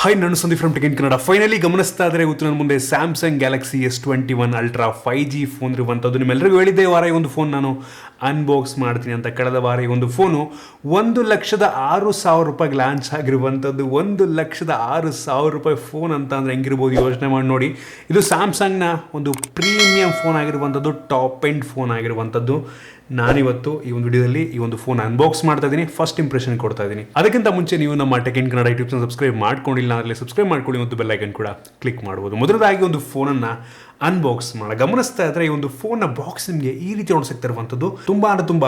Hi, ನಾನು Sandeep from tech in Kannada. Finally ಗಮನಿಸ್ತಾ ಇದ್ರೆ ಇವತ್ತು ನನ್ನ ಮುಂದೆ Samsung Galaxy S21 ultra 5G phone ಇರುವಂಥದ್ದು. ನಿಮ್ಮೆಲ್ಲರಿಗೂ ಹೇಳಿದ್ದೆ ವಾರ ಈ ಒಂದು ಫೋನ್ ನಾನು ಅನ್ಬಾಕ್ಸ್ ಮಾಡ್ತೀನಿ ಅಂತ. ಕಳೆದ ವಾರ ಈ ಒಂದು ಫೋನು 1,06,000 ರೂಪಾಯಿಗೆ ಲಾಂಚ್ ಆಗಿರುವಂಥದ್ದು. 1,06,000 ರೂಪಾಯಿ ಫೋನ್ ಅಂತ ಅಂದರೆ ಹೆಂಗಿರ್ಬೋದು ಯೋಚನೆ ಮಾಡಿ ನೋಡಿ. ಇದು ಸ್ಯಾಮ್ಸಂಗ್ನ ಒಂದು ಪ್ರೀಮಿಯಂ ಫೋನ್ ಆಗಿರುವಂಥದ್ದು, ಟಾಪ್ ಎಂಡ್ ಫೋನ್ ಆಗಿರುವಂಥದ್ದು. ನಾನಿವತ್ತು ಈ ಒಂದು ವಿಡಿಯೋದಲ್ಲಿ ಈ ಒಂದು ಫೋನ್ ಅನ್ಬಾಕ್ಸ್ ಮಾಡ್ತಾ ಇದ್ದೀನಿ, ಫಸ್ಟ್ ಇಂಪ್ರೆಷನ್ ಕೊಡ್ತಾ ಇದ್ದೀನಿ. ಅದಕ್ಕಿಂತ ಮುಂಚೆ ನೀವು ನಮ್ಮ tech in Kannada YouTube channel subscribe ಮಾಡ್ಕೊಂಡಿಲ್ಲ ಅಂದರೆ ಸಬ್ಸ್ಕ್ರೈಬ್ ಮಾಡ್ಕೊಳ್ಳಿ ಮತ್ತು ಬೆಲ್ ಐಕನ್ ಕೂಡ ಕ್ಲಿಕ್ ಮಾಡ್ಬೋದು. ಮೊದಲದಾಗಿ ಒಂದು ಫೋನನ್ನು ಅನ್ಬಾಕ್ಸ್ ಮಾಡಿ ಗಮನಿಸ್ತಾ ಇದ್ರೆ ಈ ಒಂದು ಫೋನ್ನ ಬಾಕ್ಸ್ ನಿಮಗೆ ಈ ರೀತಿ ನೋಡ್ಸಿಕ್ತಾ ಇರುವಂಥದ್ದು. ತುಂಬ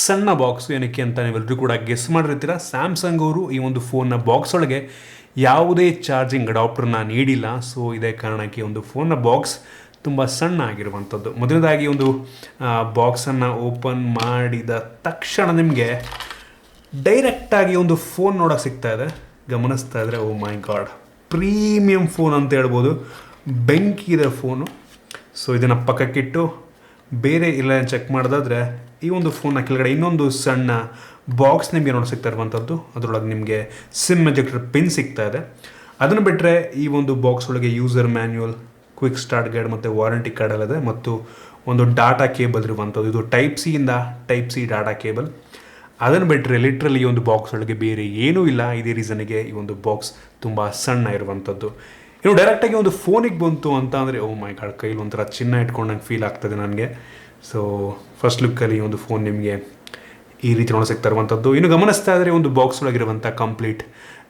ಸಣ್ಣ ಬಾಕ್ಸ್. ಏನಕ್ಕೆ ಅಂತ ನೀವೆಲ್ಲರೂ ಕೂಡ ಗೆಸ್ ಮಾಡಿರ್ತೀರ. ಸ್ಯಾಮ್ಸಂಗ್ ಅವರು ಈ ಒಂದು ಫೋನ್ನ ಬಾಕ್ಸ್ ಒಳಗೆ ಯಾವುದೇ ಚಾರ್ಜಿಂಗ್ ಅಡಾಪ್ಟರ್ನ ನೀಡಿಲ್ಲ. ಸೊ ಇದೇ ಕಾರಣಕ್ಕೆ ಒಂದು ಫೋನ್ನ ಬಾಕ್ಸ್ ತುಂಬ ಸಣ್ಣ ಆಗಿರುವಂಥದ್ದು. ಮೊದಲನೇದಾಗಿ ಒಂದು ಬಾಕ್ಸನ್ನು ಓಪನ್ ಮಾಡಿದ ತಕ್ಷಣ ನಿಮಗೆ ಡೈರೆಕ್ಟಾಗಿ ಒಂದು ಫೋನ್ ನೋಡೋಕೆ ಸಿಗ್ತಾ ಇದೆ. ಗಮನಿಸ್ತಾ ಇದ್ರೆ ಓ ಮೈ ಗಾಡ್, ಪ್ರೀಮಿಯಂ ಫೋನ್ ಅಂತ ಹೇಳ್ಬೋದು. ಬೆಂಕಿ ಇದೆ ಫೋನು. ಸೊ ಇದನ್ನು ಪಕ್ಕಕ್ಕಿಟ್ಟು ಬೇರೆ ಇಲ್ಲ ಚೆಕ್ ಮಾಡೋದಾದರೆ ಈ ಒಂದು ಫೋನ್ನ ಕೆಳಗಡೆ ಇನ್ನೊಂದು ಸಣ್ಣ ಬಾಕ್ಸ್ ನಿಮಗೆ ನೋಡೋಕೆ ಸಿಗ್ತಾ ಇರುವಂಥದ್ದು. ಅದರೊಳಗೆ ನಿಮಗೆ ಸಿಮ್ ಎಜೆಕ್ಟರ್ ಪಿನ್ ಸಿಗ್ತಾ ಇದೆ. ಅದನ್ನು ಬಿಟ್ಟರೆ ಈ ಒಂದು ಬಾಕ್ಸ್ ಒಳಗೆ user manual, quick start guide ಮತ್ತು ವಾರಂಟಿ ಕಾರ್ಡ್ ಎಲ್ಲ ಇದೆ ಮತ್ತು ಒಂದು ಡಾಟಾ ಕೇಬಲ್ ಇರುವಂಥದ್ದು. ಇದು ಟೈಪ್ ಸಿ ಡಾಟಾ ಕೇಬಲ್. ಅದನ್ನು ಬಿಟ್ಟರೆ ಲಿಟ್ರಲಿ ಈ ಒಂದು ಬಾಕ್ಸ್ ಒಳಗೆ ಬೇರೆ ಏನೂ ಇಲ್ಲ. ಇದೇ ರೀಸನ್ಗೆ ಈ ಒಂದು ಬಾಕ್ಸ್ ತುಂಬ ಸಣ್ಣ ಇರುವಂಥದ್ದು. ಇನ್ನು ಡೈರೆಕ್ಟಾಗಿ ಒಂದು ಫೋನಿಗೆ ಬಂತು ಅಂತ ಅಂದರೆ ಓ ಮೈ ಗಾಡ್, ಕೈಲಿ ಒಂಥರ ಚಿನ್ನ ಇಟ್ಕೊಂಡಂಗೆ ಫೀಲ್ ಆಗ್ತದೆ ನನಗೆ. ಸೊ ಫಸ್ಟ್ ಲುಕ್ಕಲ್ಲಿ ಒಂದು ಫೋನ್ ನಿಮಗೆ ಈ ರೀತಿ ನೋಡ ಸಿಗ್ತಾ ಇರುವಂಥದ್ದು. ಇನ್ನು ಗಮನಿಸ್ತಾ ಇದ್ರೆ ಒಂದು ಬಾಕ್ಸ್ ಒಳಗಿರುವಂಥ ಕಂಪ್ಲೀಟ್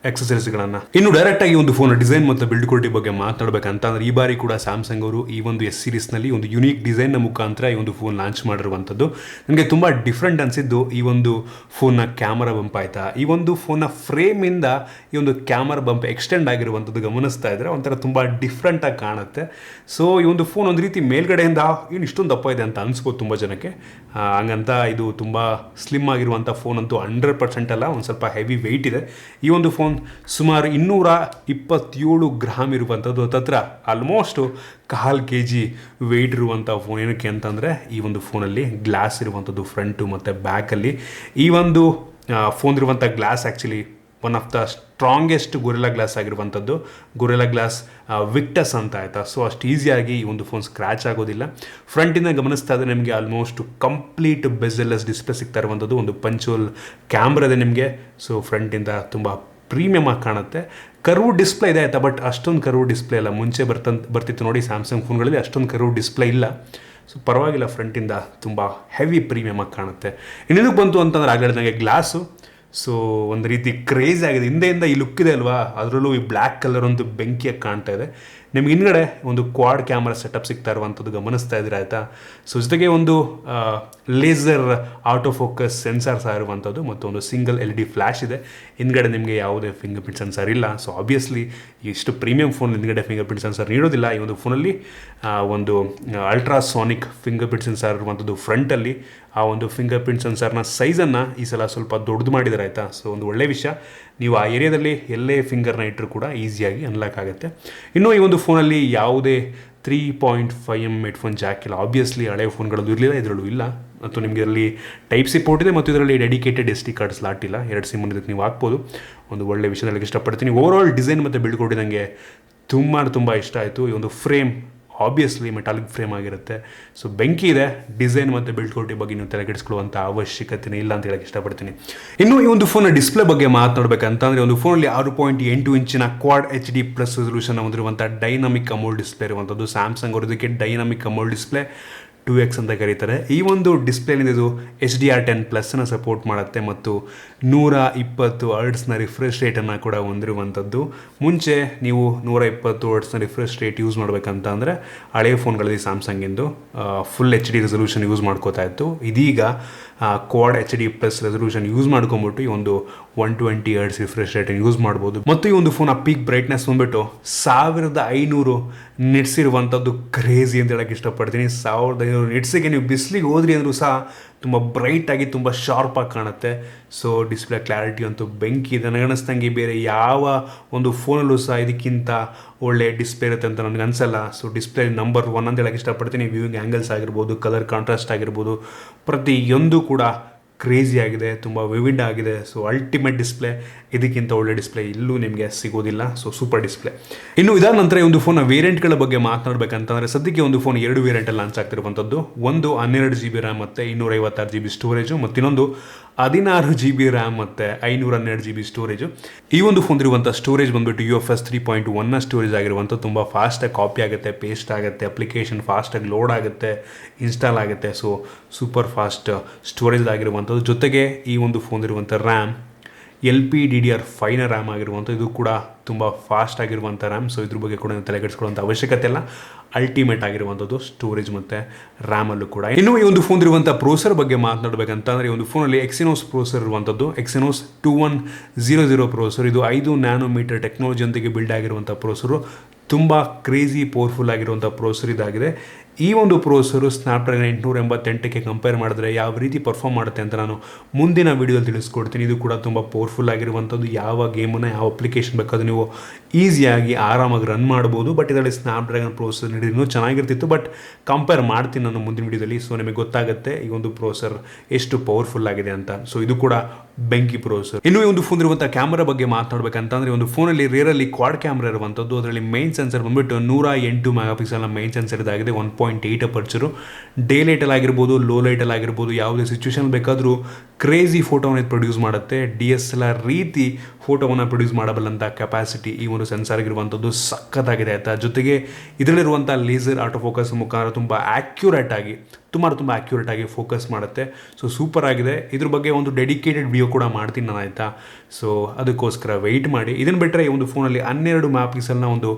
ಎಕ್ಸಸರೀಸ್ಗಳನ್ನು. ಇನ್ನು ಡೈರೆಕ್ಟಾಗಿ ಒಂದು ಫೋನ್ ಡಿಸೈನ್ ಮತ್ತು ಬಿಲ್ಡ್ ಕ್ವಾಲಿಟಿ ಬಗ್ಗೆ ಮಾತನಾಡಬೇಕಂತಂದ್ರೆ ಈ ಬಾರಿ ಕೂಡ ಸ್ಯಾಮ್ಸಂಗ್ ಅವರು ಈ ಒಂದು S ಸೀರೀಸ್ನಲ್ಲಿ ಒಂದು ಯುನೀಕ್ ಡಿಸೈನ್ನ ಮುಖಾಂತರ ಈ ಒಂದು ಫೋನ್ ಲಾಂಚ್ ಮಾಡಿರುವಂಥದ್ದು. ನನಗೆ ತುಂಬ ಡಿಫ್ರೆಂಟ್ ಅನಿಸಿದ್ದು ಈ ಒಂದು ಫೋನ್ನ ಕ್ಯಾಮರಾ ಬಂಪ್ ಆಯಿತಾ, ಈ ಒಂದು ಫೋನ್ನ ಫ್ರೇಮಿಂದ ಈ ಒಂದು ಕ್ಯಾಮರಾ ಬಂಪ್ ಎಕ್ಸ್ಟೆಂಡ್ ಆಗಿರುವಂಥದ್ದು ಗಮನಿಸ್ತಾ ಇದ್ದರೆ ಒಂಥರ ತುಂಬ ಡಿಫ್ರೆಂಟಾಗಿ ಕಾಣುತ್ತೆ. ಸೊ ಈ ಒಂದು ಫೋನ್ ಒಂದು ರೀತಿ ಮೇಲ್ಗಡೆಯಿಂದ ಏನು ಇಷ್ಟೊಂದು ದಪ್ಪ ಇದೆ ಅಂತ ಅನಿಸ್ಬೋದು ತುಂಬ ಜನಕ್ಕೆ. ಹಂಗಂತ ಇದು ತುಂಬ ಸ್ಲಿಮ್ ಆಗಿರುವಂಥ ಫೋನ್ ಅಂತೂ 100% ಅಲ್ಲ, ಒಂದು ಸ್ವಲ್ಪ ಹೆವಿ ವೆಯ್ಟ್ ಇದೆ. ಈ ಒಂದು ಫೋನ್ ಸುಮಾರು 227 ಗ್ರಾಮ್ ಇರುವಂಥದ್ದು. ಹತ್ರ ಆಲ್ಮೋಸ್ಟು 1/4 kg ವೆಯ್ಟ್ ಇರುವಂಥ ಫೋನ್. ಏನಕ್ಕೆ ಅಂತಂದರೆ ಈ ಒಂದು ಫೋನಲ್ಲಿ ಗ್ಲಾಸ್ ಇರುವಂಥದ್ದು ಫ್ರಂಟು ಮತ್ತು ಬ್ಯಾಕಲ್ಲಿ. ಈ ಒಂದು ಫೋನ್ ಇರುವಂಥ glass actually one of the strongest gorilla glass ಆಗಿರುವಂಥದ್ದು. ಗೊರಿಲ್ಲಾ ಗ್ಲಾಸ್ ವಿಕ್ಟಸ್ ಅಂತ ಆಯಿತಾ. ಸೊ ಅಷ್ಟು ಈಸಿಯಾಗಿ ಈ ಒಂದು ಫೋನ್ ಸ್ಕ್ರ್ಯಾಚ್ ಆಗೋದಿಲ್ಲ. ಫ್ರಂಟಿಂದ ಗಮನಿಸ್ತಾ ಇದ್ದರೆ ನಿಮಗೆ ಆಲ್ಮೋಸ್ಟ್ ಕಂಪ್ಲೀಟ್ ಬೆಜೆಲ್ಲೆಸ್ ಡಿಸ್ಪ್ಲೇ ಸಿಗ್ತಾ ಇರುವಂಥದ್ದು. ಒಂದು ಪಂಚೋಲ್ ಕ್ಯಾಮ್ರಾ ಇದೆ ನಿಮಗೆ. ಸೊ ಫ್ರಂಟಿಂದ ತುಂಬ ಪ್ರೀಮಿಯಮ್ ಆಗಿ ಕಾಣುತ್ತೆ. ಕರ್ವ್ ಡಿಸ್ಪ್ಲೇ ಇದೆ ಆಯಿತಾ, ಬಟ್ ಅಷ್ಟೊಂದು ಕರ್ವ್ ಡಿಸ್ಪ್ಲೇ ಇಲ್ಲ. ಮುಂಚೆ ಬರ್ತಿತ್ತು ನೋಡಿ ಸ್ಯಾಮ್ಸಂಗ್ ಫೋನ್ಗಳಲ್ಲಿ ಅಷ್ಟೊಂದು ಕರ್ವ್ ಡಿಸ್ಪ್ಲೇ ಇಲ್ಲ. ಸೊ ಪರವಾಗಿಲ್ಲ, ಫ್ರಂಟಿಂದ ತುಂಬ ಹೆವಿ ಪ್ರೀಮಿಯಮ್ ಆಗಿ ಕಾಣುತ್ತೆ. ಇನ್ನೊಂದಕ್ಕೆ ಬಂತು ಅಂತಂದ್ರೆ ಆಗಲೇ ನನಗೆ ಗ್ಲಾಸು ಸೊ ಒಂದು ರೀತಿ ಕ್ರೇಜ್ ಆಗಿದೆ. ಹಿಂದೆಯಿಂದ ಈ ಲುಕ್ ಇದೆ ಅಲ್ವಾ, ಅದರಲ್ಲೂ ಈ ಬ್ಲ್ಯಾಕ್ ಕಲರ್ ಒಂದು ಬೆಂಕಿಯಾಗಿ ಕಾಣ್ತಾ ಇದೆ. ನಿಮ್ಗೆ ಹಿಂದ್ಗಡೆ ಒಂದು ಕ್ವಾಡ್ ಕ್ಯಾಮ್ರಾ ಸೆಟಪ್ ಸಿಗ್ತಾ ಇರುವಂಥದ್ದು ಗಮನಿಸ್ತಾ ಇದ್ರೆ ಆಯಿತಾ. ಸೊ ಜೊತೆಗೆ ಒಂದು ಲೇಸರ್ ಆಟೋ ಫೋಕಸ್ ಸೆನ್ಸಾರ್ಸ್ ಆಗಿರುವಂಥದ್ದು ಮತ್ತು ಒಂದು ಸಿಂಗಲ್ LED ಫ್ಲ್ಯಾಶ್ ಇದೆ. ಹಿಂದ್ಗಡೆ ನಿಮಗೆ ಯಾವುದೇ ಫಿಂಗರ್ ಪ್ರಿಂಟ್ ಸೆನ್ಸರ್ ಇಲ್ಲ. ಸೊ ಆಬ್ವಿಯಸ್ಲಿ ಇಷ್ಟು ಪ್ರೀಮಿಯಂ ಫೋನ್ ಹಿಂದ್ಗಡೆ ಫಿಂಗರ್ ಪ್ರಿಂಟ್ ಸೆನ್ಸರ್ ನೀಡೋದಿಲ್ಲ. ಈ ಒಂದು ಫೋನಲ್ಲಿ ಒಂದು ಅಲ್ಟ್ರಾಸಾನಿಕ್ ಫಿಂಗರ್ ಪ್ರಿಂಟ್ ಸೆನ್ಸರ್ ಇರುವಂಥದ್ದು ಫ್ರಂಟಲ್ಲಿ. ಆ ಒಂದು ಫಿಂಗರ್ ಪ್ರಿಂಟ್ ಸೆನ್ಸರ್ನ ಸೈಜನ್ನು ಈ ಸಲ ಸ್ವಲ್ಪ ದೊಡ್ಡದು ಮಾಡಿದ್ದಾರೆ ಆಯಿತಾ. ಸೊ ಒಂದು ಒಳ್ಳೆಯ ವಿಷಯ. ನೀವು ಆ ಏರಿಯಾದಲ್ಲಿ ಎಲ್ಲೇ ಫಿಂಗರ್ನ ಇಟ್ಟರೂ ಕೂಡ ಈಸಿಯಾಗಿ ಅನ್ಲಾಕ್ ಆಗುತ್ತೆ. ಇನ್ನು ಈ ಒಂದು ಫೋನಲ್ಲಿ ಯಾವುದೇ 3.5mm ಹೆಡ್ಫೋನ್ ಜಾಕ್ ಇಲ್ಲ. ಆಬ್ವಿಯಸ್ಲಿ ಹಳೆಯ ಫೋನ್ಗಳಲ್ಲೂ ಇರಲಿಲ್ಲ, ಇದರಲ್ಲೂ ಇಲ್ಲ. ಮತ್ತು ನಿಮಗೆ ಅಲ್ಲಿ ಟೈಪ್ ಸಿ ಪೋರ್ಟ್ ಇದೆ ಮತ್ತು ಇದರಲ್ಲಿ ಡೆಡಿಕೇಟೆಡ್ SD ಕಾರ್ಡ್ ಸ್ಲಾಟ್ ಇಲ್ಲ. 2 ಸಿಮ್ ಇದಕ್ಕೆ ನೀವು ಹಾಕ್ಬೋದು. ಒಂದು ಒಳ್ಳೆಯ ವಿಷಯದಲ್ಲಿ ಇಷ್ಟಪಡ್ತೀನಿ. ಓವರಾಲ್ ಡಿಸೈನ್ ಮತ್ತು ಬಿಲ್ಡ್ ಕ್ವಾಲಿಟಿ ನನಗೆ ತುಂಬ ಇಷ್ಟ ಆಯಿತು. ಈ ಒಂದು ಫ್ರೇಮ್ ಆಬ್ವಿಯಸ್ಲಿ ಮೆಟಾಲಿಕ್ ಫ್ರೇಮ್ ಆಗಿರುತ್ತೆ. ಸೊ ಬೆಂಕಿ ಇದೆ. ಡಿಸೈನ್ ಮತ್ತು ಬಿಲ್ಡ್ ಕ್ವಾಲಿಟಿ ಬಗ್ಗೆ ನೀವು ತಲೆಕೆಡಿಸ್ಕೊಳ್ಳುವಂಥ ಅವಶ್ಯಕತೆ ಇಲ್ಲ ಅಂತ ಹೇಳಕ್ಕೆ ಇಷ್ಟಪಡ್ತೀನಿ. ಇನ್ನು ಈ ಒಂದು ಫೋನ್ನ ಡಿಸ್ಪ್ಲೇ ಬಗ್ಗೆ ಮಾತನಾಡಬೇಕಂತಂದರೆ ಒಂದು ಫೋನಲ್ಲಿ 6.8 ಇಂಚಿನ ಕ್ವಾಡ್ HD+ ರೆಸಲ್ಯೂಷನ್ ಹೊಂದಿರುವಂಥ ಡೈನಾಮಿಕ್ ಅಮೋಲ್ಡ್ ಡಿಸ್ಪ್ಲೇ ಇರುವಂಥದ್ದು. ಸ್ಯಾಮ್ಸಂಗ್ ಅವರು ಇದಕ್ಕೆ ಡೈನಾಮಿಕ್ ಅಮೋಲ್ಡ್ ಡಿಸ್ಪ್ಲೇ 2X ಅಂತ ಕರೀತಾರೆ. ಈ ಒಂದು ಡಿಸ್ಪ್ಲೇನಿಂದ ಇದು HDR10+ ಸಪೋರ್ಟ್ ಮಾಡುತ್ತೆ ಮತ್ತು 120 ಹರ್ಟ್ಸ್ನ ರಿಫ್ರೆಶ್ ರೇಟನ್ನು ಕೂಡ ಹೊಂದಿರುವಂಥದ್ದು. ಮುಂಚೆ ನೀವು 120 ಹರ್ಟ್ಸ್ನ ರಿಫ್ರೆಶ್ ರೇಟ್ ಯೂಸ್ ಮಾಡಬೇಕಂತ ಅಂದರೆ ಹಳೆಯ ಫೋನ್ಗಳಲ್ಲಿ ಸ್ಯಾಮ್ಸಂಗಿಂದು ಫುಲ್ HD ರೆಸಲ್ಯೂಷನ್ ಯೂಸ್ ಮಾಡ್ಕೋತಾ ಇತ್ತು. ಇದೀಗ ಕ್ವಾಡ್ HD+ ರೆಸಲ್ಯೂಷನ್ ಯೂಸ್ ಮಾಡ್ಕೊಂಬಿಟ್ಟು ಈ ಒಂದು 120 ಹರ್ಟ್ಸ್ ರಿಫ್ರೆಶ್ ರೇಟನ್ನು ಯೂಸ್ ಮಾಡ್ಬೋದು. ಮತ್ತು ಈ ಒಂದು ಫೋನ್ ಪೀಕ್ ಬ್ರೈಟ್ನೆಸ್ ಬಂದ್ಬಿಟ್ಟು 1500 ನಿಟ್ಸ್ ಇರುವಂಥದ್ದು ಕ್ರೇಜಿ ಅಂತ ಹೇಳಕ್ಕೆ ಇಷ್ಟಪಡ್ತೀನಿ. 1500 ನಿಟ್ಸಿಗೆ ನೀವು ಬಿಸಿಲಿಗೆ ಹೋದ್ರಿ ಅಂದರೂ ಸಹ ತುಂಬ ಬ್ರೈಟಾಗಿ ತುಂಬ ಶಾರ್ಪಾಗಿ ಕಾಣುತ್ತೆ. ಸೊ ಡಿಸ್ಪ್ಲೇ ಕ್ಲಾರಿಟಿ ಅಂತೂ ಬೆಂಕಿ ಇದೆ. ನನಗನ್ನಿಸ್ದಂಗೆ ಬೇರೆ ಯಾವ ಒಂದು ಫೋನಲ್ಲೂ ಸಹ ಇದಕ್ಕಿಂತ ಒಳ್ಳೆ ಡಿಸ್ಪ್ಲೇ ಇರುತ್ತೆ ಅಂತ ನನಗೆ ಅನಿಸಲ್ಲ. ಸೊ ಡಿಸ್ಪ್ಲೇ ನಂಬರ್ 1 ಅಂತ ಹೇಳಕ್ಕೆ ಇಷ್ಟಪಡ್ತೀನಿ. ವ್ಯೂಯಿಂಗ್ ಆ್ಯಂಗಲ್ಸ್ ಆಗಿರ್ಬೋದು, ಕಲರ್ ಕಾಂಟ್ರಾಸ್ಟ್ ಆಗಿರ್ಬೋದು, ಪ್ರತಿಯೊಂದು ಕೂಡ ಕ್ರೇಜಿ ಆಗಿದೆ, ತುಂಬ ವಿವಿಡ್ ಆಗಿದೆ. ಸೊ ಅಲ್ಟಿಮೇಟ್ ಡಿಸ್ಪ್ಲೇ, ಇದಕ್ಕಿಂತ ಒಳ್ಳೆ ಡಿಸ್ಪ್ಲೇ ಇಲ್ಲೂ ನಿಮಗೆ ಸಿಗೋದಿಲ್ಲ. So super display. ಇನ್ನು ಇದಾದ ನಂತರ ಈ ಒಂದು ಫೋನ್ನ ವೇರಿಯಂಟ್ಗಳ ಬಗ್ಗೆ ಮಾತನಾಡಬೇಕಂತಂದರೆ ಸದ್ಯಕ್ಕೆ ಒಂದು ಫೋನ್ 2 ವೇರಿಯಂಟಲ್ಲಿ ಲಾಂಚ್ ಆಗ್ತಿರುವಂಥದ್ದು. ಒಂದು 12 GB ರ್ಯಾಮ್ ಮತ್ತು 256 GB ಸ್ಟೋರೇಜು, ಮತ್ತು ಇನ್ನೊಂದು 16 GB ರ್ಯಾಮ್ ಮತ್ತು 512 GB ಸ್ಟೋರೇಜು. ಈ ಒಂದು ಫೋನ್ ಇರುವಂಥ ಸ್ಟೋರೇಜ್ ಬಂದುಬಿಟ್ಟು UFS 3.1 ಸ್ಟೋರೇಜ್ ಆಗಿರುವಂಥ ತುಂಬ ಫಾಸ್ಟಾಗಿ ಕಾಪಿ ಆಗುತ್ತೆ, ಪೇಸ್ಟ್ ಆಗುತ್ತೆ, ಅಪ್ಲಿಕೇಶನ್ ಫಾಸ್ಟಾಗಿ ಲೋಡ್ ಆಗುತ್ತೆ, ಇನ್ಸ್ಟಾಲ್ ಆಗುತ್ತೆ. ಸೊ ಸೂಪರ್ ಫಾಸ್ಟ್ ಸ್ಟೋರೇಜ್ ಆಗಿರುವಂಥದ್ದು. ಜೊತೆಗೆ ಈ ಒಂದು ಫೋನ್ ಇರುವಂಥ ರ್ಯಾಮ್ LPDDR5 ರ್ಯಾಮ್ ಆಗಿರುವಂಥ, ಇದು ಕೂಡ ತುಂಬ ಫಾಸ್ಟ್ ಆಗಿರುವಂಥ ರ್ಯಾಮ್. ಸೊ ಇದ್ರ ಬಗ್ಗೆ ಕೂಡ ತಲೆ ಕೆಡಿಸ್ಕೊಳ್ಳುವಂಥ ಅವಶ್ಯಕತೆ ಇಲ್ಲ. ಅಲ್ಟಿಮೇಟ್ ಆಗಿರುವಂಥದ್ದು ಸ್ಟೋರೇಜ್ ಮತ್ತು ರ್ಯಾಮಲ್ಲೂ ಕೂಡ. ಇನ್ನು ಈ ಒಂದು ಫೋನ್ ಇರುವಂಥ ಪ್ರೋಸರ್ ಬಗ್ಗೆ ಮಾತನಾಡಬೇಕಂತಂದರೆ, ಈ ಒಂದು ಫೋನಲ್ಲಿ Exynos ಪ್ರೋಸರ್ ಇರುವಂಥದ್ದು. Exynos 2100 ಪ್ರೋಸರ್. ಇದು 5 ನ್ಯಾನೋಮೀಟರ್ ಟೆಕ್ನಾಲಜಿಯೊಂದಿಗೆ ಬಿಲ್ಡ್ ಆಗಿರುವಂಥ ಪ್ರೋಸರು. ತುಂಬ ಕ್ರೇಜಿ ಪವರ್ಫುಲ್ ಆಗಿರುವಂಥ ಪ್ರೋಸರ್ ಇದಾಗಿದೆ. ಈ ಒಂದು ಪ್ರೋಸರು ಸ್ನ್ಯಾಪ್ಡ್ರ್ಯಾಗನ್ 888ಕ್ಕೆ ಕಂಪೇರ್ ಮಾಡಿದ್ರೆ ಯಾವ ರೀತಿ ಪರ್ಫಾರ್ಮ್ ಮಾಡುತ್ತೆ ಅಂತ ನಾನು ಮುಂದಿನ ವೀಡಿಯೋದಲ್ಲಿ ತಿಳಿಸ್ಕೊಡ್ತೀನಿ. ಇದು ಕೂಡ ತುಂಬ ಪವರ್ಫುಲ್ ಆಗಿರುವಂಥದ್ದು. ಯಾವ ಗೇಮನ್ನು, ಯಾವ ಅಪ್ಲಿಕೇಶನ್ ಬೇಕಾದರೂ ನೀವು ಈಸಿಯಾಗಿ ಆರಾಮಾಗಿ ರನ್ ಮಾಡ್ಬೋದು. ಬಟ್ ಇದರಲ್ಲಿ ಸ್ನ್ಯಾಪ್ಡ್ರ್ಯಾಗನ್ ಪ್ರೋಸರ್ ಇನ್ನೂ ಚೆನ್ನಾಗಿರ್ತಿತ್ತು. ಬಟ್ ಕಂಪೇರ್ ಮಾಡ್ತೀನಿ ನಾನು ಮುಂದಿನ ವೀಡಿಯೋದಲ್ಲಿ. ಸೊ ನಿಮಗೆ ಗೊತ್ತಾಗುತ್ತೆ ಈ ಒಂದು ಪ್ರೋಸರ್ ಎಷ್ಟು ಪವರ್ಫುಲ್ ಆಗಿದೆ ಅಂತ. ಸೊ ಇದು ಕೂಡ ಬೆಂಕಿ ಪ್ರೋಸರ್. ಇನ್ನು ಈ ಒಂದು ಫೋನ್ ಇರುವಂಥ ಕ್ಯಾಮ್ರಾ ಬಗ್ಗೆ ಮಾತನಾಡಬೇಕಂತಂದರೆ, ಒಂದು ಫೋನಲ್ಲಿ ರೇರಲ್ಲಿ ಕ್ವಾಡ್ ಕ್ಯಾಮ್ರಾ ಇರುವಂಥದ್ದು. ಅದರಲ್ಲಿ ಮೈನ್ ಸೆನ್ಸರ್ ಬಂದುಬಿಟ್ಟು 108 ಮೆಗಾಪಿಕ್ಸೆಲ್ನ ಮೈನ್ ಸೆನ್ಸರ್ ಇದಾಗಿದೆ. 1.8 ಅಪರ್ಚರು. ಡೇ ಲೈಟಲ್ಲಿ ಆಗಿರ್ಬೋದು, ಲೋ ಲೈಟಲ್ಲಿ ಆಗಿರ್ಬೋದು, ಯಾವುದೇ ಸಿಚುವೇಶನ್ ಬೇಕಾದರೂ ಕ್ರೇಜಿ ಫೋಟೋವನ್ನು ಪ್ರೊಡ್ಯೂಸ್ ಮಾಡುತ್ತೆ. DSLR ರೀತಿ ಫೋಟೋವನ್ನು ಪ್ರೊಡ್ಯೂಸ್ ಮಾಡಬಲ್ಲಂಥ ಕೆಪಾಸಿಟಿ ಈ ಒಂದು ಸೆನ್ಸಾರ್ ಆಗಿರುವಂಥದ್ದು ಸಖತ್ತಾಗಿದೆ ಆಯಿತಾ. ಜೊತೆಗೆ ಇದರಲ್ಲಿರುವಂಥ ಲೇಸರ್ ಆಟೋ ಫೋಕಸ್ ಮುಖಾಂತರ ತುಂಬ ಆ್ಯಕ್ಯುರೇಟ್ ಆಗಿ ಫೋಕಸ್ ಮಾಡುತ್ತೆ. ಸೊ ಸೂಪರ್ ಆಗಿದೆ. ಇದ್ರ ಬಗ್ಗೆ ಒಂದು ಡೆಡಿಕೇಟೆಡ್ ವಿಡಿಯೋ ಕೂಡ ಮಾಡ್ತೀನಿ ನಾನು ಆಯಿತಾ. ಸೊ ಅದಕ್ಕೋಸ್ಕರ ವೆಯ್ಟ್ ಮಾಡಿ. ಇದನ್ನು ಬಿಟ್ಟರೆ ಈ ಒಂದು ಫೋನಲ್ಲಿ 12 ಮೆಗಾಪಿಕ್ಸೆಲ್ನ ಒಂದು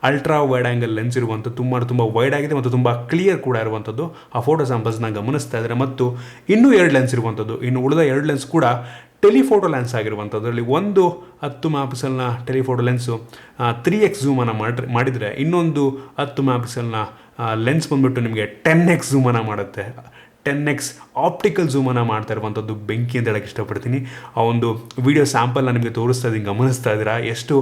ಅಲ್ಟ್ರಾ ವೈಡ್ ಆ್ಯಂಗಲ್ ಲೆನ್ಸ್ ಇರುವಂಥ ತುಂಬ ವೈಡ್ ಆಗಿದೆ ಮತ್ತು ತುಂಬ ಕ್ಲಿಯರ್ ಕೂಡ ಇರುವಂಥದ್ದು. ಆ ಫೋಟೋ ಸ್ಯಾಂಪಲ್ಸ್ನ ಗಮನಿಸ್ತಾ ಇದ್ದಾರೆ. ಮತ್ತು ಇನ್ನೂ 2 ಲೆನ್ಸ್ ಇರುವಂಥದ್ದು. ಇನ್ನು ಉಳಿದ 2 ಲೆನ್ಸ್ ಕೂಡ ಟೆಲಿಫೋಟೋ ಲೆನ್ಸ್ ಆಗಿರುವಂಥದ್ದು. ಅದರಲ್ಲಿ ಒಂದು 10 ಮೆಗಾಪಿಕ್ಸೆಲ್ನ ಟೆಲಿಫೋಟೋ ಲೆನ್ಸು 3x ಝೂಮನ್ನು ಮಾಡಿದರೆ, ಇನ್ನೊಂದು 10 ಮೆಗಾಪಿಕ್ಸೆಲ್ನ ಲೆನ್ಸ್ ಬಂದುಬಿಟ್ಟು ನಿಮಗೆ 10x ಝೂಮನ್ನು ಮಾಡುತ್ತೆ. 10x ಆಪ್ಟಿಕಲ್ ಝೂಮನ್ನು ಮಾಡ್ತಾ ಇರುವಂಥದ್ದು ಬೆಂಕಿ ಅಂತ ಹೇಳಕ್ಕೆ ಇಷ್ಟಪಡ್ತೀನಿ. ಆ ಒಂದು ವಿಡಿಯೋ ಸ್ಯಾಂಪಲ್ನ ನಿಮಗೆ ತೋರಿಸ್ತಾ ಇದ್ದೀನಿ, ಗಮನಿಸ್ತಾ ಇದ್ದೀರಾ ಎಷ್ಟು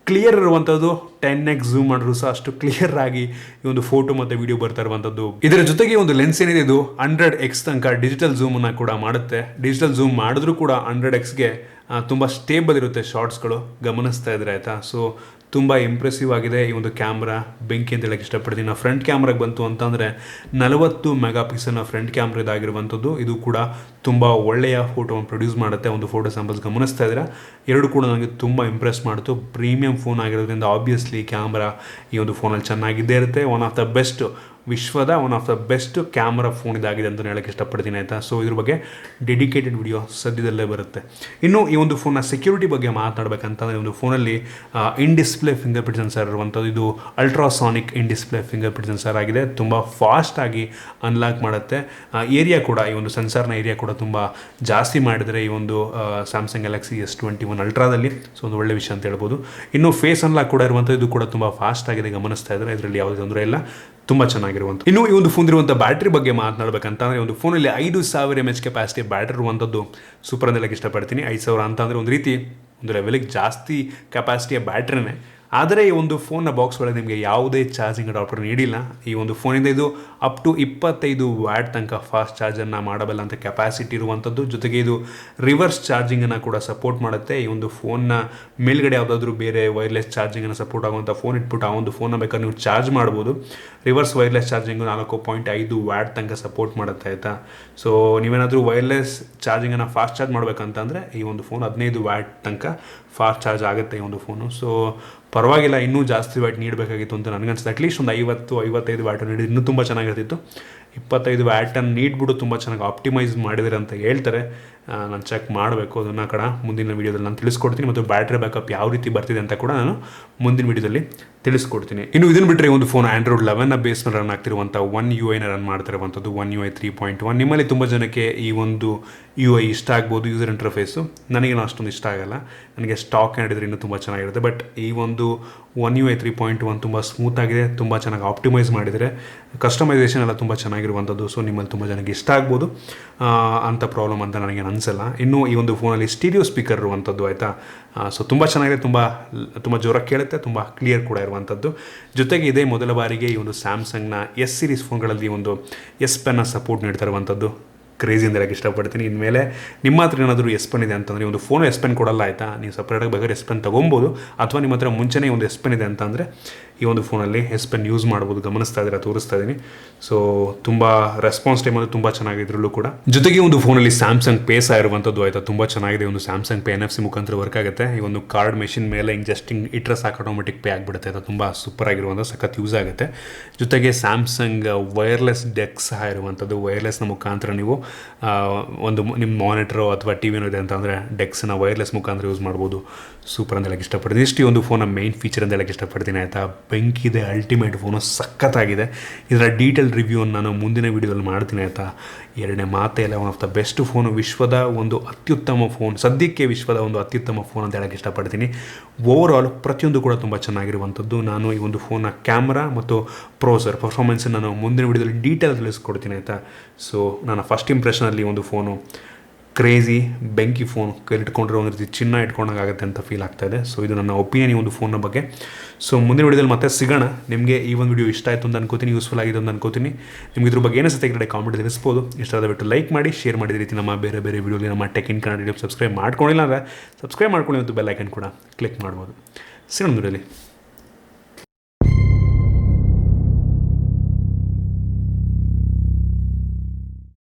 ಕ್ಲಿಯರ್ ಇರುವಂಥದ್ದು. 10x ಝೂಮ್ ಮಾಡಿದ್ರು ಸಹ ಅಷ್ಟು ಕ್ಲಿಯರ್ ಆಗಿ ಈ ಒಂದು ಫೋಟೋ ಮತ್ತು ವಿಡಿಯೋ ಬರ್ತಾ ಇರುವಂಥದ್ದು. ಇದರ ಜೊತೆಗೆ ಒಂದು ಲೆನ್ಸ್ ಏನಿದೆ, ಇದು 100x ತನಕ ಡಿಜಿಟಲ್ ಝೂಮನ್ನು ಕೂಡ ಮಾಡುತ್ತೆ. ಡಿಜಿಟಲ್ ಝೂಮ್ ಮಾಡಿದ್ರೂ ಕೂಡ 100xಗೆ ತುಂಬ ಸ್ಟೇಬಲ್ ಇರುತ್ತೆ ಶಾರ್ಟ್ಸ್ಗಳು, ಗಮನಿಸ್ತಾ ಇದ್ರೆ ಆಯಿತಾ. ಸೊ ತುಂಬ ಇಂಪ್ರೆಸಿವ್ ಆಗಿದೆ ಈ ಒಂದು ಕ್ಯಾಮ್ರಾ, ಬೆಂಕಿ ಅಂತ ಹೇಳಕ್ಕೆ ಇಷ್ಟಪಡ್ತೀನಿ. ನಾವು ಫ್ರಂಟ್ ಕ್ಯಾಮ್ರಾಗೆ ಬಂತು ಅಂತಂದರೆ 40 ಮೆಗಾಪಿಕ್ಸೆಲ್ನ ಫ್ರಂಟ್ ಕ್ಯಾಮ್ರಾ ಇದಾಗಿರುವಂಥದ್ದು. ಇದು ಕೂಡ ತುಂಬ ಒಳ್ಳೆಯ ಫೋಟೋವನ್ನು ಪ್ರೊಡ್ಯೂಸ್ ಮಾಡುತ್ತೆ. ಒಂದು ಫೋಟೋ ಸ್ಯಾಂಪಲ್ಸ್ ಗಮನಿಸ್ತಾ ಇದ್ದೀರಾ, ಎರಡು ಕೂಡ ನನಗೆ ತುಂಬ ಇಂಪ್ರೆಸ್ ಮಾಡ್ತು. ಪ್ರೀಮಿಯಂ ಫೋನ್ ಆಗಿರೋದ್ರಿಂದ ಆಬ್ವಿಯಸ್ಲಿ ಕ್ಯಾಮ್ರಾ ಈ ಒಂದು ಫೋನಲ್ಲಿ ಚೆನ್ನಾಗಿದ್ದೇ ಇರುತ್ತೆ. ವಿಶ್ವದ one of the best camera phone ಇದಾಗಿದೆ ಅಂತ ಹೇಳಕ್ಕೆ ಇಷ್ಟಪಡ್ತೀನಿ ಆಯಿತಾ. ಸೊ ಇದ್ರ ಬಗ್ಗೆ ಡೆಡಿಕೇಟೆಡ್ ವಿಡಿಯೋ ಸದ್ಯದಲ್ಲೇ ಬರುತ್ತೆ. ಇನ್ನು ಈ ಒಂದು ಫೋನ್ನ ಸೆಕ್ಯೂರಿಟಿ ಬಗ್ಗೆ ಮಾತನಾಡಬೇಕಂತಂದರೆ, ಒಂದು ಫೋನಲ್ಲಿ ಇನ್ ಡಿಸ್ಪ್ಲೇ ಫಿಂಗರ್ ಪ್ರಿಂಟ್ ಸೆನ್ಸರ್ ಇರುವಂಥದ್ದು. ಇದು ಅಲ್ಟ್ರಾಸಾನಿಕ್ ಇನ್ ಡಿಸ್ಪ್ಲೇ ಫಿಂಗರ್ ಪ್ರಿಂಟ್ ಸೆನ್ಸರ್ ಆಗಿದೆ. ತುಂಬ ಫಾಸ್ಟಾಗಿ ಅನ್ಲಾಕ್ ಮಾಡುತ್ತೆ. ಏರಿಯಾ ಕೂಡ, ಈ ಒಂದು ಸೆನ್ಸರ್ನ ಏರಿಯಾ ಕೂಡ ತುಂಬ ಜಾಸ್ತಿ ಮಾಡಿದರೆ ಈ ಒಂದು ಸ್ಯಾಮ್ಸಂಗ್ ಗ್ಯಾಲಕ್ಸಿ S21 ಅಲ್ಟ್ರಾದಲ್ಲಿ. ಸೊ ಒಂದು ಒಳ್ಳೆ ವಿಷಯ ಅಂತ ಹೇಳ್ಬೋದು. ಇನ್ನು ಫೇಸ್ ಅನ್ಲಾಕ್ ಕೂಡ ಇರುವಂಥದ್ದು. ಇದು ಕೂಡ ತುಂಬ ಫಾಸ್ಟ್ ಆಗಿದೆ, ಗಮನಿಸ್ತಾ ಇದ್ದಾರೆ. ಇದರಲ್ಲಿ ಯಾವುದೇ ತೊಂದರೆ ಇಲ್ಲ, ತುಂಬ ಚೆನ್ನಾಗಿರುವಂಥ. ಇನ್ನು ಈ ಒಂದು ಫೋನ್ ಇರುವಂಥ ಬ್ಯಾಟ್ರಿ ಬಗ್ಗೆ ಮಾತನಾಡಬೇಕಂತಂದರೆ, ಒಂದು ಫೋನಲ್ಲಿ 5000 mAh ಕೆಪಾಸಿಟಿ ಬ್ಯಾಟ್ರಿ ಇರುವಂಥದ್ದು ಸೂಪರ್ ಅಂತ ಹೇಳಕ್ಕೆ ಇಷ್ಟಪಡ್ತೀನಿ. 5000 ಅಂತಂದರೆ ಒಂದು ರೀತಿ ಒಂದು ಲೆವೆಲಿಗೆ ಜಾಸ್ತಿ ಕೆಪಾಸಿಟಿಯ ಬ್ಯಾಟ್ರಿನೇ. ಆದರೆ ಈ ಒಂದು ಫೋನ್ನ ಬಾಕ್ಸ್ ಒಳಗೆ ನಿಮಗೆ ಯಾವುದೇ ಚಾರ್ಜಿಂಗ್ ಅಡಾಪ್ಟರ್ ನೀಡಿಲ್ಲ. ಈ ಒಂದು ಫೋನಿಂದ ಇದು ಅಪ್ ಟು 25 ವ್ಯಾಟ್ ತನಕ ಫಾಸ್ಟ್ ಚಾರ್ಜನ್ನು ಮಾಡಬಲ್ಲ ಅಂತ ಕೆಪಾಸಿಟಿ ಇರುವಂಥದ್ದು. ಜೊತೆಗೆ ಇದು ರಿವರ್ಸ್ ಚಾರ್ಜಿಂಗನ್ನು ಕೂಡ ಸಪೋರ್ಟ್ ಮಾಡುತ್ತೆ. ಈ ಒಂದು ಫೋನ್ನ ಮೇಲ್ಗಡೆ ಯಾವುದಾದ್ರೂ ಬೇರೆ ವೈರ್ಲೆಸ್ ಚಾರ್ಜಿಂಗನ್ನು ಸಪೋರ್ಟ್ ಆಗುವಂಥ ಫೋನ್ ಇಟ್ಬಿಟ್ಟು ಆ ಒಂದು ಫೋನ್ನ ಬೇಕಾದ್ರೆ ನೀವು ಚಾರ್ಜ್ ಮಾಡ್ಬೋದು. ರಿವರ್ಸ್ ವೈರ್ಲೆಸ್ ಚಾರ್ಜಿಂಗು 4.5 ವ್ಯಾಟ್ ತನಕ ಸಪೋರ್ಟ್ ಮಾಡುತ್ತೆ ಆಯಿತಾ. ಸೊ ನೀವೇನಾದರೂ ವೈರ್ಲೆಸ್ ಚಾರ್ಜಿಂಗನ್ನು ಫಾಸ್ಟ್ ಚಾರ್ಜ್ ಮಾಡಬೇಕಂತಂದರೆ ಈ ಒಂದು ಫೋನ್ 15 ವ್ಯಾಟ್ ತನಕ ಫಾಸ್ಟ್ ಚಾರ್ಜ್ ಆಗುತ್ತೆ ಈ ಒಂದು ಫೋನು. ಸೊ ಪರವಾಗಿಲ್ಲ, ಇನ್ನೂ ಜಾಸ್ತಿ ವ್ಯಾಟ್ ನೀಡಬೇಕಾಗಿತ್ತು ಅಂತ ನನಗನ್ಸುತ್ತೆ. ಅಟ್ಲೀಸ್ಟ್ ಒಂದು 50-55 ವ್ಯಾಟ್ ನೀಡಿದ್ರೆ ಇನ್ನೂ ತುಂಬ ಚೆನ್ನಾಗಿರ್ತಿತ್ತು. 25 ವ್ಯಾಟನ್ನು ನೀಡ್ಬಿಟ್ಟು ತುಂಬ ಚೆನ್ನಾಗಿ ಆಪ್ಟಿಮೈಸ್ ಮಾಡಿದರೆ ಅಂತ ಹೇಳ್ತಾರೆ. ನಾನು ಚೆಕ್ ಮಾಡಬೇಕು ಅದನ್ನು ಕೂಡ ಮುಂದಿನ ವೀಡಿಯೋದಲ್ಲಿ ನಾನು ತಿಳಿಸ್ಕೊಡ್ತೀನಿ. ಮತ್ತು ಬ್ಯಾಟ್ರಿ ಬ್ಯಾಕಪ್ ಯಾವ ರೀತಿ ಬರ್ತಿದೆ ಅಂತ ಕೂಡ ನಾನು ಮುಂದಿನ ವೀಡಿಯೋದಲ್ಲಿ ತಿಳಿಸ್ಕೊಡ್ತೀನಿ. ಇನ್ನು ಇದನ್ನು ಬಿಟ್ಟರೆ ಒಂದು ಫೋನ್ ಆಂಡ್ರಾಯ್ಡ್ 11ನ ಬೇಸ್ ಮೇಲೆ ರನ್ ಆಗ್ತಿರುವಂಥ One UI ರನ್ ಮಾಡ್ತಿರುವಂಥದ್ದು One UI 3.1. ನಿಮ್ಮಲ್ಲಿ ತುಂಬ ಜನಕ್ಕೆ ಈ ಒಂದು UI ಇಷ್ಟ ಆಗ್ಬೋದು, ಯೂಸರ್ ಇಂಟರ್ಫೇಸು. ನನಗೇನು ಅಷ್ಟೊಂದು ಇಷ್ಟ ಆಗಲ್ಲ. ನನಗೆ ಸ್ಟಾಕ್ ಹೇಳಿದ್ರೆ ಇನ್ನೂ ತುಂಬ ಚೆನ್ನಾಗಿರುತ್ತೆ. ಬಟ್ ಈ ಒಂದು One UI 3.1 ತುಂಬ ಸ್ಮೂತಾಗಿದೆ, ತುಂಬ ಚೆನ್ನಾಗಿ ಆಪ್ಟಿಮೈಸ್ ಮಾಡಿದರೆ, ಕಸ್ಟಮೈಸೇಷನ್ ಎಲ್ಲ ತುಂಬ ಚೆನ್ನಾಗಿರುವಂಥದ್ದು. ಸೊ ನಿಮ್ಮಲ್ಲಿ ತುಂಬ ಜನಕ್ಕೆ ಇಷ್ಟ ಆಗ್ಬೋದು, ಅಂಥ ಪ್ರಾಬ್ಲಮ್ ಅಂತ ನನಗೇನು ಅನಿಸಲ್ಲ. ಇನ್ನು ಈ ಒಂದು ಫೋನಲ್ಲಿ ಸ್ಟೀರಿಯೋ ಸ್ಪೀಕರ್ ಇರುವಂಥದ್ದು ಆಯಿತಾ. ಸೊ ತುಂಬ ಚೆನ್ನಾಗಿದೆ, ತುಂಬ ಜೋರಾಗಿ ಕೇಳುತ್ತೆ, ತುಂಬ ಕ್ಲಿಯರ್ ಕೂಡ ಇರುವಂಥದ್ದು. ಜೊತೆಗೆ ಇದೇ ಮೊದಲ ಬಾರಿಗೆ ಈ ಒಂದು ಸ್ಯಾಮ್ಸಂಗ್ನ S ಸೀರೀಸ್ ಫೋನ್ಗಳಲ್ಲಿ ಒಂದು S ಪೆನ್ನ ಸಪೋರ್ಟ್ ನೀಡ್ತಾ ಇರುವಂಥದ್ದು ಕ್ರೇಜಿ ಅಂತ ಹೇಳಕ್ಕೆ ಇಷ್ಟಪಡ್ತೀನಿ. ಇನ್ಮೇಲೆ ನಿಮ್ಮ ಹತ್ರ ಏನಾದರೂ ಎಸ್ ಪೆನ್ ಇದೆ ಅಂತಂದರೆ ಒಂದು ಫೋನು ಎಸ್ ಪೆನ್ ಕೊಡಲ್ಲ ಆಯಿತಾ, ನೀವು ಸಪ್ರೇಟಾಗಿ ಬೇಕಾದ್ರೆ ಎಸ್ ಪೆನ್ ತೊಗೊಬೋದು, ಅಥವಾ ನಿಮ್ಮ ಹತ್ರ ಮುಂಚೆನೇ ಒಂದು ಎಸ್ ಪೆನ್ ಇದೆ ಅಂತಂದರೆ ಈ ಒಂದು ಫೋನಲ್ಲಿ ಎಸ್ ಪೆನ್ ಯೂಸ್ ಮಾಡ್ಬೋದು. ಗಮನಿಸ್ತಾ ಇದ್ದೀರಾ, ತೋರಿಸ್ತಾ ಇದ್ದೀನಿ. ಸೊ ತುಂಬ ರೆಸ್ಪಾನ್ಸ್ ಟೈಮ್ ಅದು ತುಂಬ ಚೆನ್ನಾಗಿದ್ರಲ್ಲೂ ಕೂಡ. ಜೊತೆಗೆ ಒಂದು ಫೋನಲ್ಲಿ ಸ್ಯಾಮ್ಸಂಗ್ ಪೇ ಸಹ ಇರುವಂಥದ್ದು ಆಯಿತಾ, ತುಂಬ ಚೆನ್ನಾಗಿದೆ. ಒಂದು ಸ್ಯಾಮ್ಸಂಗ್ ಪೇ NFC ಮುಖಾಂತರ ವರ್ಕ್ ಆಗುತ್ತೆ. ಈ ಒಂದು ಕಾರ್ಡ್ ಮೆಷಿನ್ ಮೇಲೆ ಹಿಂಗೆ ಜಸ್ಟ್ ಹಿಂಗೆ ಇಟ್ರೆ ಸಾಕು ಆಟೋಮೆಟಿಕ್ ಪೇ ಆಗಿಬಿಡುತ್ತೆ. ಅದು ತುಂಬ ಸೂಪರ್ ಆಗಿರುವಂಥ ಸಖತ್ ಯೂಸ್ ಆಗುತ್ತೆ. ಜೊತೆಗೆ ಸ್ಯಾಮ್ಸಂಗ್ ವೈರ್ಲೆಸ್ ಡೆಕ್ ಸಹ ಇರುವಂಥದ್ದು. ವೈರ್ಲೆಸ್ನ ಮುಖಾಂತರ ನೀವು ಒಂದು ನಿಮ್ಮ ಮಾನಿಟ್ರು ಅಥವಾ ಟಿ ವಿನೂ ಇದೆ ಅಂತಂದರೆ ಡೆಕ್ಸ್ನ ವೈರ್ಲೆಸ್ ಮುಖಾಂತರ ಯೂಸ್ ಮಾಡ್ಬೋದು. ಸೂಪರ್ ಅಂತ ಹೇಳಕ್ಕೆ ಇಷ್ಟಪಡ್ತೀನಿ. ಇಷ್ಟು ಈ ಒಂದು ಫೋನ್ನ ಮೇನ್ ಫೀಚರ್ ಅಂತ ಹೇಳಕ್ಕೆ ಇಷ್ಟಪಡ್ತೀನಿ ಆಯಿತಾ. ಬೆಂಕಿದೆ, ಅಲ್ಟಿಮೇಟ್ ಫೋನು, ಸಖತ್ತಾಗಿದೆ. ಇದರ ಡೀಟೇಲ್ ರಿವ್ಯೂವನ್ನು ನಾನು ಮುಂದಿನ ವೀಡಿಯೋದಲ್ಲಿ ಮಾಡ್ತೀನಿ ಆಯಿತಾ. ಎರಡನೇ ಮಾತೇ ಇಲ್ಲ, one of the best phone, ವಿಶ್ವದ ಒಂದು ಅತ್ಯುತ್ತಮ ಫೋನ್, ಸದ್ಯಕ್ಕೆ ವಿಶ್ವದ ಒಂದು ಅತ್ಯುತ್ತಮ ಫೋನ್ ಅಂತ ಹೇಳಕ್ಕೆ ಇಷ್ಟಪಡ್ತೀನಿ. ಓವರಾಲ್ ಪ್ರತಿಯೊಂದು ಕೂಡ ತುಂಬ ಚೆನ್ನಾಗಿರುವಂಥದ್ದು. ನಾನು ಈ ಒಂದು ಫೋನ್ನ ಕ್ಯಾಮ್ರಾ ಮತ್ತು ಪ್ರೋಸರ್ ಪರ್ಫಾರ್ಮೆನ್ಸ್ ನಾನು ಮುಂದಿನ ವೀಡಿಯೋದಲ್ಲಿ ಡೀಟೇಲ್ ತಿಳಿಸ್ಕೊಡ್ತೀನಿ ಆಯಿತಾ. ಸೊ ನನ್ನ ಫಸ್ಟ್ ಇಂಪ್ರೆಷನಲ್ಲಿ ಒಂದು ಫೋನು ಕ್ರೇಜಿ ಬೆಂಕಿ ಫೋನ್, ಕೈಲಿಟ್ಕೊಂಡ್ರೆ ಒಂದು ರೀತಿ ಚಿನ್ನ ಇಟ್ಕೊಂಡಾಗುತ್ತೆ ಅಂತ ಫೀಲ್ ಆಗ್ತಾ ಇದೆ. ಸೊ ಇದು ನನ್ನ ಒಪಿನಿಯನ್ ಈ ಒಂದು ಫೋನ್ನ ಬಗ್ಗೆ. ಸೊ ಮುಂದಿನ ವೀಡಿಯೋದಲ್ಲಿ ಮತ್ತೆ ಸಿಗೋಣ. ನಿಮಗೆ ಈ ಒಂದು ವಿಡಿಯೋ ಇಷ್ಟ ಆಯಿತು ಅಂತ ಅನ್ಕೋತೀನಿ, ಯೂಸ್ಫುಲ್ ಆಗಿದೆ ಅಂತ ಅನ್ಕೋತೀನಿ. ನಿಮ್ಗೆ ಇದ್ರ ಬಗ್ಗೆ ಏನಿಸುತ್ತೆ ಈ ಕಡೆ ಕಾಮೆಂಟ್ ತಿಳಿಸ್ಬೋದು. ಇಷ್ಟ ಆದ ಬಿಟ್ಟು ಲೈಕ್ ಮಾಡಿ, ಶೇರ್ ಮಾಡಿದ ರೀತಿ ನಮ್ಮ ಬೇರೆ ಬೇರೆ ವೀಡಿಯೋಲಿ ನಮ್ಮ ಟೆಕ್ ಇನ್ ಕನ್ನಡ ಸಬ್ಸ್ಕ್ರೈಬ್ ಮಾಡ್ಕೊಂಡಿಲ್ಲ ಅಂದರೆ ಸಬ್ಸ್ಕ್ರೈಬ್ ಮಾಡ್ಕೊಳ್ಳಿ ಮತ್ತು ಬೆಲ್ ಐಕನ್ ಕೂಡ ಕ್ಲಿಕ್ ಮಾಡ್ಬೋದು. ಸಿಗೋಣ ವಿಡಿಯೋಲಿ.